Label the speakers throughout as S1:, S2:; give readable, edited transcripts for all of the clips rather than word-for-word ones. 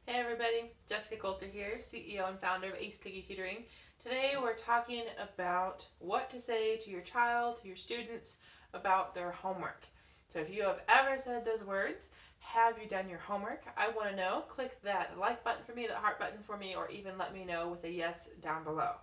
S1: Hey everybody, Jessica Coulter here, CEO and founder of Ace Cookie Tutoring. Today we're talking about what to say to your child, to your students, about their homework. So if you have ever said those words, have you done your homework? I want to know. Click that like button for me, that heart button for me, or even let me know with a yes down below.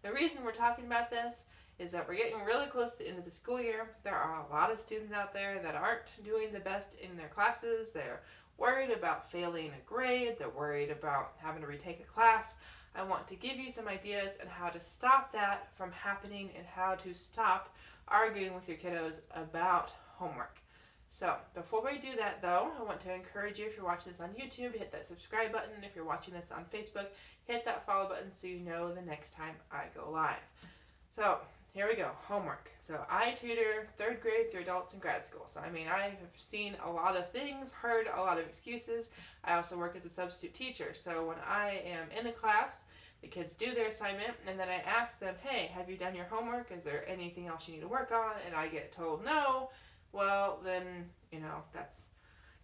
S1: The reason we're talking about this is that we're getting really close to the end of the school year. There are a lot of students out there that aren't doing the best in their classes. They're worried about failing a grade. They're worried about having to retake a class. I want to give you some ideas on how to stop that from happening and how to stop arguing with your kiddos about homework. So before we do that though, I want to encourage you, if you're watching this on YouTube, hit that subscribe button. If you're watching this on Facebook, hit that follow button so you know the next time I go live. So here we go, homework. So I tutor 3rd grade through adults in grad school. So I mean, I have seen a lot of things, heard a lot of excuses. I also work as a substitute teacher. So when I am in a class, the kids do their assignment and then I ask them, hey, have you done your homework? Is there anything else you need to work on? And I get told no. Well, then, that's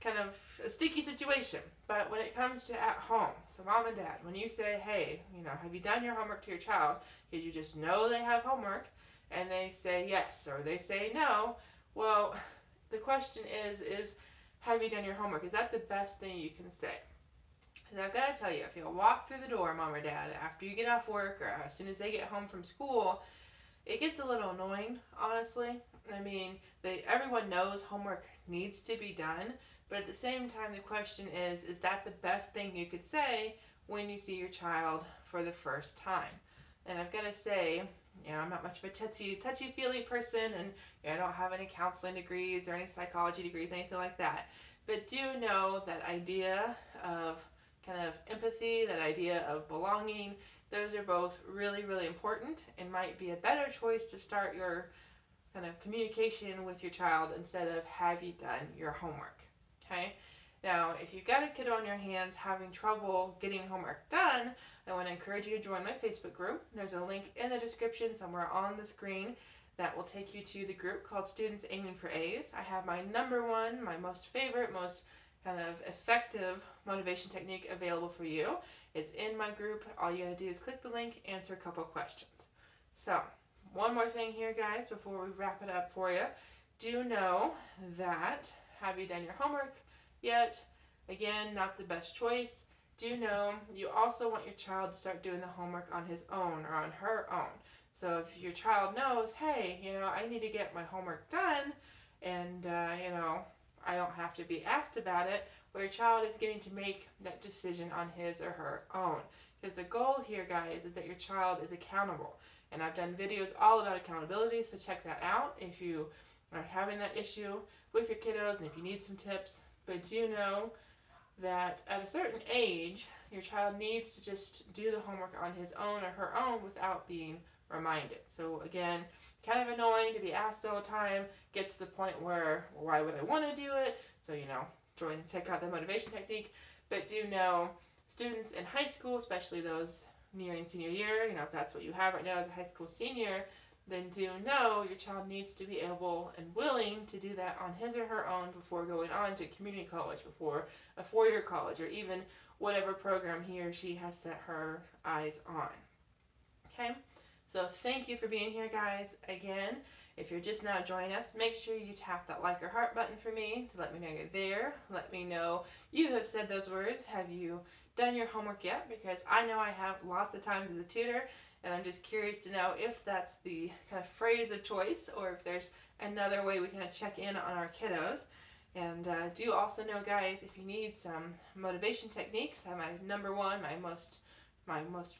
S1: kind of a sticky situation. But when it comes to at home, so mom and dad, when you say, hey, have you done your homework to your child? Because you just know they have homework, and they say yes or they say no, well, the question is have you done your homework? Is that the best thing you can say? Because I've got to tell you, if you walk through the door, mom or dad, after you get off work or as soon as they get home from school, it gets a little annoying, honestly. I mean, everyone knows homework needs to be done, but at the same time, the question is that the best thing you could say when you see your child for the first time? And I've got to say, I'm not much of a touchy-feely person, and I don't have any counseling degrees or any psychology degrees, anything like that. But do know that idea of kind of empathy, that idea of belonging, those are both really, really important and might be a better choice to start your kind of communication with your child instead of have you done your homework. Okay? Now, if you've got a kid on your hands having trouble getting homework done, I want to encourage you to join my Facebook group. There's a link in the description somewhere on the screen that will take you to the group called Students Aiming for A's. I have my number one, my most favorite, most kind of effective motivation technique available for you. It's in my group. All you gotta do is click the link, answer a couple of questions. So, one more thing here, guys, before we wrap it up for you. Do know that, have you done your homework yet? Again, not the best choice. Do know you also want your child to start doing the homework on his own or on her own. So if your child knows, hey, I need to get my homework done and, I don't have to be asked about it, well, your child is getting to make that decision on his or her own. Because the goal here, guys, is that your child is accountable. And I've done videos all about accountability, so check that out if you are having that issue with your kiddos and if you need some tips. But do know that at a certain age, your child needs to just do the homework on his own or her own without being reminded. So again, kind of annoying to be asked all the time, gets to the point where, why would I want to do it? So, check out the motivation technique. But do know, students in high school, especially those nearing senior year, if that's what you have right now as a high school senior, then do know your child needs to be able and willing to do that on his or her own before going on to community college, before a 4-year college, or even whatever program he or she has set her eyes on. Okay? So thank you for being here, guys. Again, if you're just now joining us, make sure you tap that like or heart button for me to let me know you're there. Let me know you have said those words. Have you done your homework yet? Because I know I have lots of times as a tutor, and I'm just curious to know if that's the kind of phrase of choice or if there's another way we kind of check in on our kiddos. And do also know, guys, if you need some motivation techniques, I have my number one, my most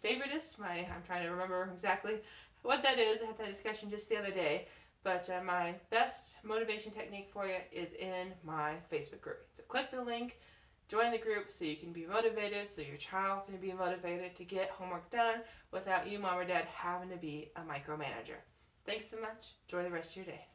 S1: favoriteest, I'm trying to remember exactly what that is. I had that discussion just the other day. But my best motivation technique for you is in my Facebook group. So click the link, join the group so you can be motivated, so your child can be motivated to get homework done without you, mom or dad, having to be a micromanager. Thanks so much. Enjoy the rest of your day.